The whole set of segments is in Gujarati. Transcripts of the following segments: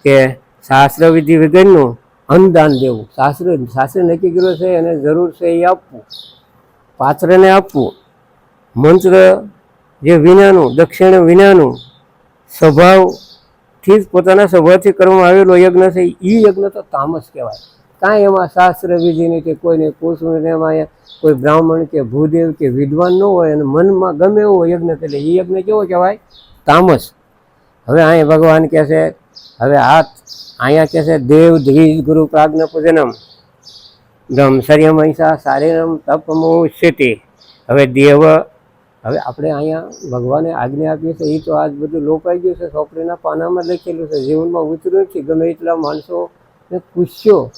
કે શાસ્ત્ર વિધિ વગરનું અન્નદાન દેવું. શાસ્ત્ર નક્કી કર્યો છે અને જરૂર છે એ આપવું, પાત્રને આપવું. મંત્ર જે વિનાનું, દક્ષિણ વિનાનું, સ્વભાવથી જ પોતાના સ્વભાવથી કરવામાં આવેલો યજ્ઞ છે એ યજ્ઞ તો તામસ કહેવાય. કાંઈ એમાં શાસ્ત્ર વિધિ નહીં કે કોઈને પૂછવું ને, એમાં કોઈ બ્રાહ્મણ કે ભૂદેવ કે વિદ્વાન ન હોય અને મનમાં ગમે એવો યજ્ઞ કરે, એ યજ્ઞ કેવો કહેવાય? તામસ. હવે અહીંયા ભગવાન કહે છે, હવે અહીંયા કહે છે દેવ દ્વિજ ગુરુ પ્રાજ્ઞ પૂજનમ બ્રહ્મચર્યમ અહિંસા શારીરમ તપમોચ્યતે. હવે દેવ, હવે આપણે અહીંયા ભગવાને આજ્ઞા આપીએ છીએ એ તો આજ બધું લોપાઈ ગયું છે, ચોપડીના પાનામાં લખેલું છે, જીવનમાં ઉતર્યું નથી. ગમે એટલા માણસોને પૂછ્યો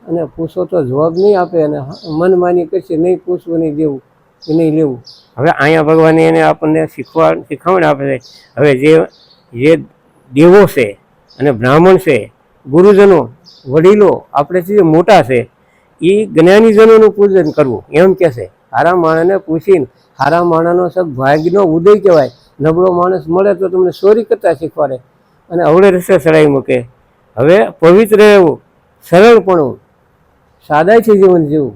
અને પૂછો તો જવાબ નહીં આપે અને મનમાની કરશે, નહીં પૂછવું, નહીં દેવું કે નહીં લેવું. હવે અહીંયા ભગવાને એને આપણને શીખવણ આપે છે. હવે જે દેવો છે અને બ્રાહ્મણ છે, ગુરુજનો, વડીલો, આપણેથી મોટા છે, એ જ્ઞાનીજનોનું પૂજન કરવું એમ કહે છે. સારા માણસને પૂછીને, સારા માણસનો સબ ભાગ્યનો ઉદય કહેવાય. નબળો માણસ મળે તો તમને ચોરી કરતા શીખવાડે અને અવળે રસ્તે ચડાવી મૂકે. હવે પવિત્ર રહેવું, સરળપણું, સાદાઈથી જીવન જીવવું,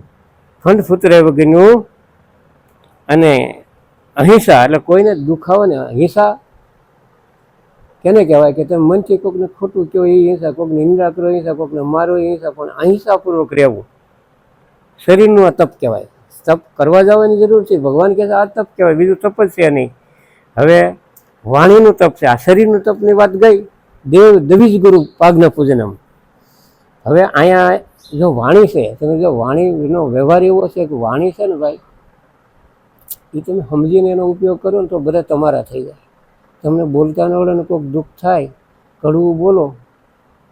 ખંડ ફૂતરે વગરનું, અને અહિંસા એટલે કોઈને દુખાવો ને. અહિંસા કેને કહેવાય કે તમે મનથી કોઈકને ખોટું કહો એ હિંસા, કોઈકને નિંદા કરો હિંસા, કોઈકને મારો એ હિંસા, પણ અહિંસાપૂર્વક રહેવું શરીરનું આ તપ કહેવાય. તપ કરવા જવાની જરૂર છે. ભગવાન કહે છે આ તપ કહેવાય, બીજું તપ જ છે નહીં. હવે વાણીનું તપ છે, આ શરીરનું તપની વાત ગઈ. દેવ દ્વિજ ગુરુ પ્રાજ્ઞ પૂજનમ. હવે અહીંયા જો વાણી છે, તમે જો વાણીનો વ્યવહાર એવો છે કે વાણી છે ને ભાઈ, એ તમે સમજીને એનો ઉપયોગ કરો ને તો બધા તમારા થઈ જાય. તમને બોલતા ન આવડે ને કોઈક દુઃખ થાય, કડવું બોલો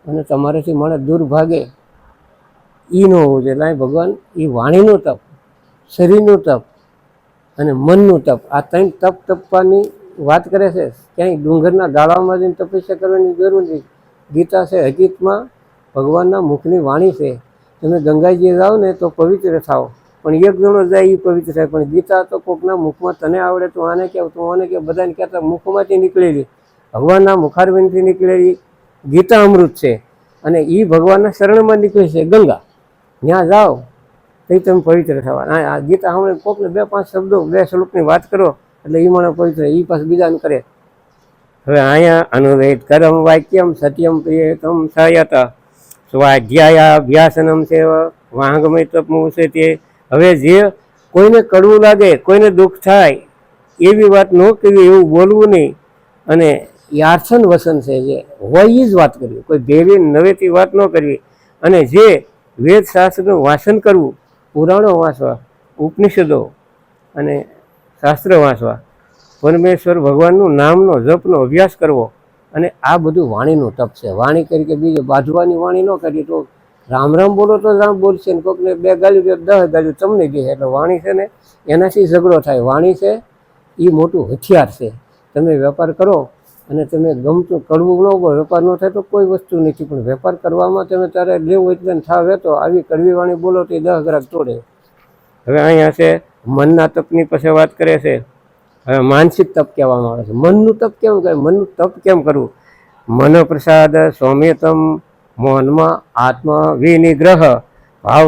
અને તમારાથી માણસ દૂર ભાગે, એ ન હોવું જોઈએ. એટલે ભગવાન એ વાણીનું તપ, શરીરનું તપ અને મનનું તપ, આ ત્રણ તપ તપવાની વાત કરે છે. ક્યાંય ડુંગરના ડાળામાં જઈને તપસ્યા કરવાની જરૂર નથી. ગીતા છે હકીકતમાં ભગવાનના મુખની વાણી છે. તમે ગંગાજી જાઓ ને તો પવિત્ર થાઓ, પણ એક જણો જાય એ પવિત્ર થાય. પણ ગીતા તો કોકના મુખમાં તને આવડે તો આને કહે, તો આને કહે, બધાને કહેતા મુખમાંથી નીકળેલી, ભગવાનના મુખારવિંદથી નીકળેલી ગીતા અમૃત છે. અને એ ભગવાનના શરણમાં નીકળે છે ગંગા. ત્યાં જાઓ તો તમે પવિત્ર થવા. આ ગીતા હમણાં કોકને 2-5 શબ્દો, 2 શ્લોકની વાત કરો એટલે એ મને પવિત્ર, એ પાછું બીજાને કરે. હવે અહીંયા અનુવેદ કરમ વાક્યમ સત્યમ પ્રિયતમ સયત સ્વાધ્યાય અભ્યાસનમ સેવ વાંગમય તપમું છે તે. હવે જે કોઈને કડવું લાગે, કોઈને દુઃખ થાય એવી વાત ન કરવી, એવું બોલવું નહીં. અને યાર્થન વસન છે, જે હોય એ જ વાત કરવી, કોઈ ભેવી નવેથી વાત ન કરવી. અને જે વેદ શાસ્ત્રનું વાંચન કરવું, પુરાણો વાંચવા, ઉપનિષદો અને શાસ્ત્ર વાંચવા, પરમેશ્વર ભગવાનનું નામનો જપનો અભ્યાસ કરવો. અને આ બધું વાણીનું તપ છે. વાણી કરી કે બીજું બાંધવાની વાણી ન કરી તો રામ રામ બોલો તો રામ બોલશે ને કોઈકને 2 ગાલ્યું 10 ગાલ્યું તમને દે. એટલે વાણી છે ને એનાથી ઝઘડો થાય. વાણી છે એ મોટું હથિયાર છે. તમે વેપાર કરો અને તમે ગમતું કડવું ન બોલો, વેપાર ન થાય તો કોઈ વસ્તુ નથી. પણ વેપાર કરવામાં તમે તારે લેવું એટલે થાવ વેતો, આવી કડવી વાણી બોલો તો 10 ગ્રાહક તોડે. હવે અહીંયા છે મનના તપની પછી વાત કરે છે. હવે માનસિક તપ કહેવામાં આવે છે. મનનું તપ કેમ કહે? મનનું તપ કેમ કરવું? મન પ્રસાદ સૌમ્યતમ, મૌનમાં આત્મા વિનિગ્રહ, ભાવ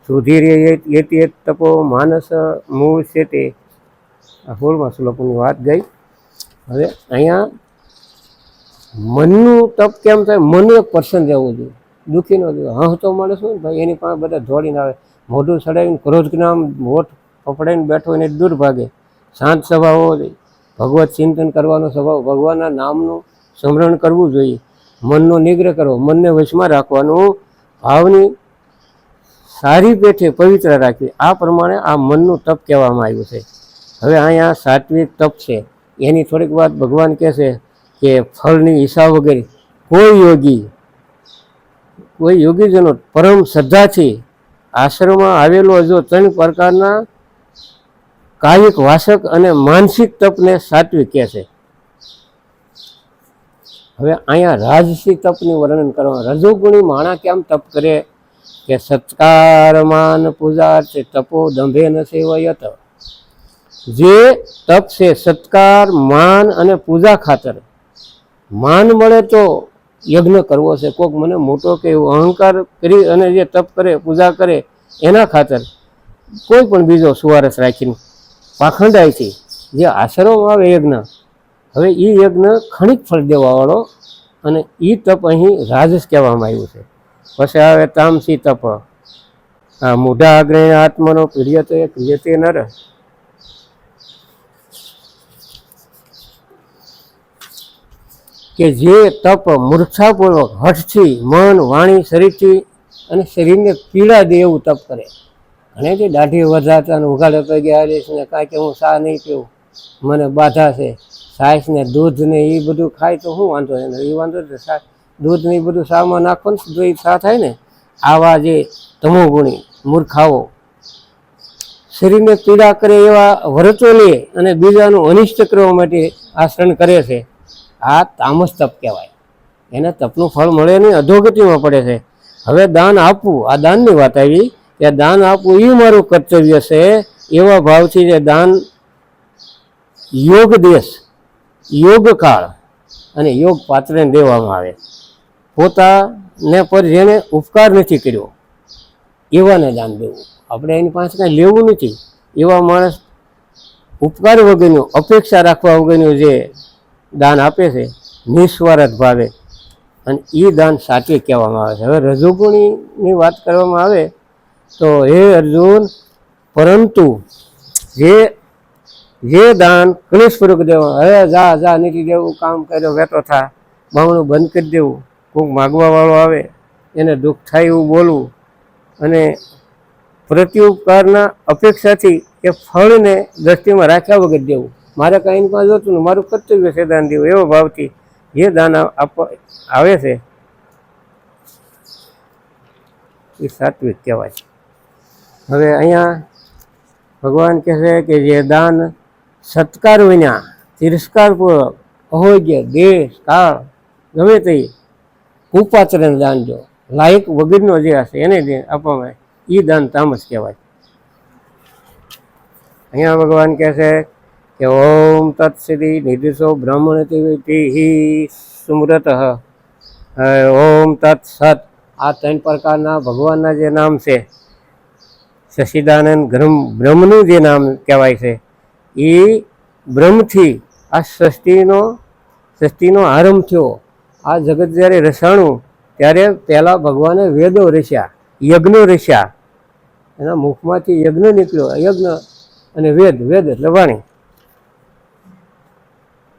સુધીર તપો માનસ મુચ્યતે. આ 16મા શ્લોકની વાત ગઈ. હવે અહીંયા મનનું તપ કેમ થાય? મન એક પર્સન રહેવું જોઈએ, દુઃખી ન જોઈએ. હસતો માણસ હોય ને ભાઈ, એની પાસે બધા દોડીને આવે, મોઢું ચડાવીને ક્રોધ નામ હોઠ પકડાઈને બેઠો એને દૂર ભાગે. શાંત સ્વભાવ હોવો જોઈએ, ભગવત ચિંતન કરવાનો સ્વભાવ, ભગવાનના નામનું સ્મરણ કરવું જોઈએ, મનનો નિગ્રહ કરવો, મનને વશમાં રાખવાનું, ભાવની સારી પેઠે પવિત્ર રાખવી. આ પ્રમાણે આ મનનું તપ કહેવામાં આવ્યું છે. હવે અહીંયા સાત્વિક તપ છે, એની થોડીક વાત ભગવાન કહે છે કે ફળની ઈચ્છા વગર કોઈ યોગીજનો પરમ શ્રદ્ધાથી આશ્રમમાં આવેલો જો 3 પ્રકારના કાયિક, વાસક અને માનસિક તપને સાત્વિક કહે છે. હવે અહીંયા રાજસી તપનું વર્ણન કરવામાં. રજોગુણી માણા કેમ તપ કરે કે સત્કારમાન પૂજાર્થે તપો દંભે ન સેવયત. જે તપ છે સત્કાર, માન અને પૂજા ખાતર. માન મળે તો યજ્ઞ કરવો છે, કોઈક મને મોટો કે એવો અહંકાર કરી અને જે તપ કરે, પૂજા કરે એના ખાતર કોઈ પણ બીજો સુવારસ રાખીને પાખંડાઈથી જે આશરવામાં આવે યજ્ઞ, હવે એ યજ્ઞ ખણિક ફળ દેવાવાળો, અને એ તપ અહીં રાજસ કહેવામાં આવ્યું છે. પછી આવે તામસી તપ. આ મૂઢા આગ્રહ આત્માનો પ્રિયતે પ્રિયતે નર, કે જે તપ મૂર્છાપૂર્વક હઠથી, મન, વાણી, શરીરથી અને શરીરને પીડા દે એવું તપ કરે. અને જે દાઢી વધારતા અને ઉઘાડે પગે આવીશ ને કાંઈ કે હું શા નહીં પીવું, મને બાધા છે, છાશ ને દૂધ ને એ બધું ખાય તો શું વાંધો એને, એ વાંધો છે. દૂધ ને એ બધું શામાં નાખો ને તો એ શા થાય ને. આવા જે તમોગુણી મૂર્ખાઓ શરીરને પીડા કરે એવા વ્રતો લે અને બીજાનું અનિષ્ટ કરવા માટે આચરણ કરે છે, આ તામસ તપ કહેવાય. એને તપનું ફળ મળે નહીં, અધોગતિમાં પડે છે. હવે દાન આપવું, આ દાનની વાત આવી કે દાન આપવું એ મારું કર્તવ્ય છે, એવા ભાવથી જે દાન યોગ દેશ, યોગ કાળ અને યોગ પાત્રને દેવામાં આવે. પોતાને પર જેને ઉપકાર નથી કર્યો એવાને દાન દેવું. આપણે એની પાસે કાંઈ લેવું નથી, એવા માણસ ઉપકાર વગરનું, અપેક્ષા રાખવા વગરનું જે દાન આપે છે નિસ્વાર્થ ભાવે, અને એ દાન સાત્વિક કહેવામાં આવે છે. હવે રજોગુણીની વાત કરવામાં આવે તો હે અર્જુન, પરંતુ જે દાન કલેશપૂર્વક દેવા, હવે જા નથી દેવું, કામ કર્યો વેતો થા, બાવણું બંધ કરી દેવું, કોઈક માગવાવાળો આવે એને દુઃખ થાય એવું બોલવું, અને પ્રત્યુપકારના અપેક્ષાથી એ ફળને દ્રષ્ટિમાં રાખ્યા વગર દેવું. મારે કાંઈ પાસે જોતું ને મારું કર્તવ્ય છે દાન દેવું, એવો ભાવથી જે દાન આપવા આવે છે એ સાત્વિક કહેવાય. હવે અહીંયા ભગવાન કહે છે કે જે દાન સત્કાર વિના, તિરસ્કારપૂર્વક, અહોગ્ય, દેશ, કાળ ગમે તે કુપાત્રને દાન જો, લાયક વગરનો જે હશે એને આપવામાં, એ દાન તામસ કહેવાય. અહીંયા ભગવાન કહે છે કે ઓમ તત્સિદ્ધિ નિર્દેશો બ્રહ્મણ સુમૃત. ઓમ તત્સત, આ 3 પ્રકારના ભગવાનના જે નામ છે, સચ્ચિદાનંદ બ્રહ્મનું જે નામ કહેવાય છે, એ બ્રહ્મથી આ સૃષ્ટિનો આરંભ થયો. આ જગત જ્યારે રસાણું ત્યારે પહેલાં ભગવાને વેદો રચ્યા, યજ્ઞો રચ્યા, એના મુખમાંથી યજ્ઞ નીકળ્યો, યજ્ઞ અને વેદ એટલે વાણી.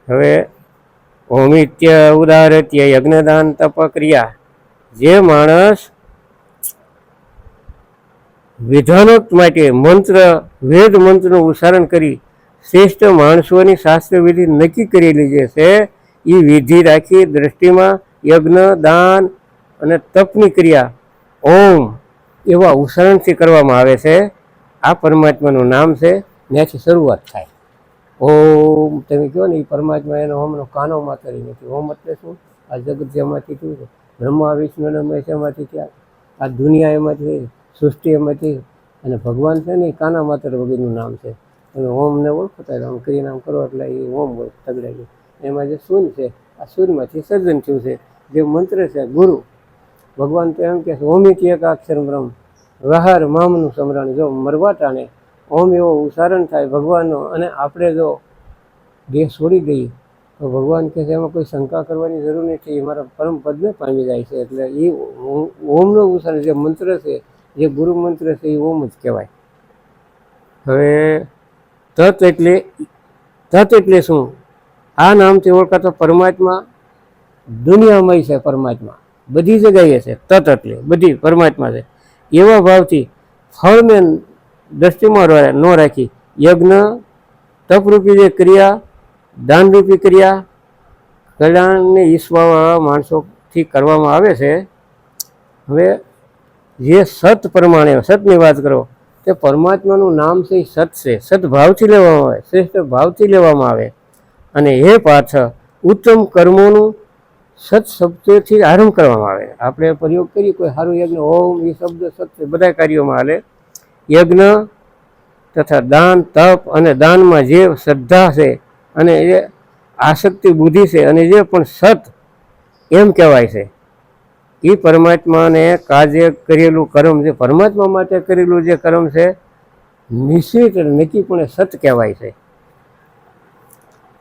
હવે ઓમિત્ય ઉદારત્ય યજ્ઞદાન તપ ક્રિયા, જે માણસ વિધાનોક્ત માટે વેદ મંત્રનું ઉચ્ચારણ કરી શ્રેષ્ઠ માણસોની શાસ્ત્ર વિધિ નક્કી કરેલી જે છે એ વિધિ રાખી દ્રષ્ટિમાં યજ્ઞ, દાન અને તપની ક્રિયા ઓમ એવા ઉચ્ચારણથી કરવામાં આવે છે. આ પરમાત્માનું નામ છે, ત્યાંથી શરૂઆત થાય. ઓમ તમે કહો ને એ પરમાત્મા, એનો ઓમનો કાનો માત્ર નથી. ઓમ એટલે શું? આ જગત જેમાંથી થયું છે, બ્રહ્મા વિષ્ણુ અને મહેશ એમાંથી થયા, આ દુનિયા એમાંથી, સૃષ્ટિ એમાંથી, અને ભગવાન છે ને એ કાના માત્ર વગરનું નામ છે. તમે ઓમને ઓળખો ત્યારે આમ કરીને આમ કરો એટલે એ ઓમ હોય તગડાઈ. એમાં જે શૂન્ય છે, આ શૂન્યમાંથી સર્જન થયું છે. જે મંત્ર છે ગુરુ, ભગવાન તો એમ કહે છે ઓમિથી એક અક્ષર બ્રહ્મ વહાર મામનું સમરણ. જો મરવા ટાણે ઓમ એવો ઉચ્ચારણ થાય ભગવાનનો, અને આપણે જો દેહ છોડી દઈએ તો ભગવાન કહે છે એમાં કોઈ શંકા કરવાની જરૂર નથી, મારા પરમ પદને પામી જાય છે. એટલે એ ઓમનો ઉચ્ચારણ જે મંત્ર છે, જે ગુરુ મંત્ર છે એ ઓમ જ કહેવાય. હવે તત એટલે શું? આ નામથી ઓળખાતો પરમાત્મા દુનિયામય છે, પરમાત્મા બધી જગ્યાએ છે. તત એટલે બધી પરમાત્મા છે. એવા ભાવથી ફળને દ્રષ્ટિમાં ન રાખી યજ્ઞ, તપરૂપી જે ક્રિયા, દાનરૂપી ક્રિયા કલ્યાણને ઈશ્વરવાળા માણસોથી કરવામાં આવે છે. હવે જે સત પ્રમાણે, સતની વાત કરો તે પરમાત્માનું નામ છે એ સત છે. સદભાવથી લેવામાં આવે, શ્રેષ્ઠ ભાવથી લેવામાં આવે. અને એ પાછળ ઉત્તમ કર્મોનું સત શબ્દથી આરંભ કરવામાં આવે. આપણે પ્રયોગ કરીએ કોઈ સારું યજ્ઞ, ઓમ એ શબ્દ સત બધા કાર્યોમાં હાલે. યજ્ઞ તથા દાન, તપ અને દાનમાં જે શ્રદ્ધા છે અને એ આસક્તિ બુદ્ધિ છે, અને જે પણ સત એમ કહેવાય છે. એ પરમાત્માને કાજે કરેલું કર્મ જે પરમાત્મા માટે કરેલું જે કર્મ છે નિશ્ચિત નક્કીપણે સત કહેવાય છે.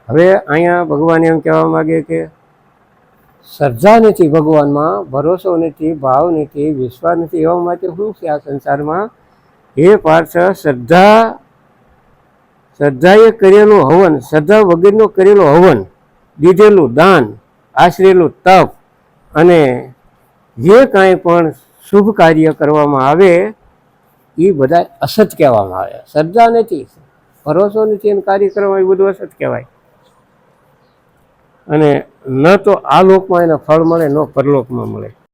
હવે અહીંયા ભગવાન એમ કહેવા માગે કે શ્રદ્ધા નથી, ભગવાનમાં ભરોસો નથી, ભાવ નથી, વિશ્વાસ નથી, એવા માટે શું છે આ સંસારમાં? એ પાર્થ, શ્રદ્ધાએ કરેલું હવન, શ્રદ્ધા વગરનો કરેલો હવન, દીધેલું દાન, આશરેલું તપ અને જે કાંઈ પણ શુભ કાર્ય કરવામાં આવે એ બધા અસત કહેવામાં આવે. શ્રદ્ધા નથી, ભરોસો નથી અને કાર્ય કરવામાં એ બધું અસત કહેવાય. અને ન તો આ લોકમાં એને ફળ મળે, ન પરલોકમાં મળે.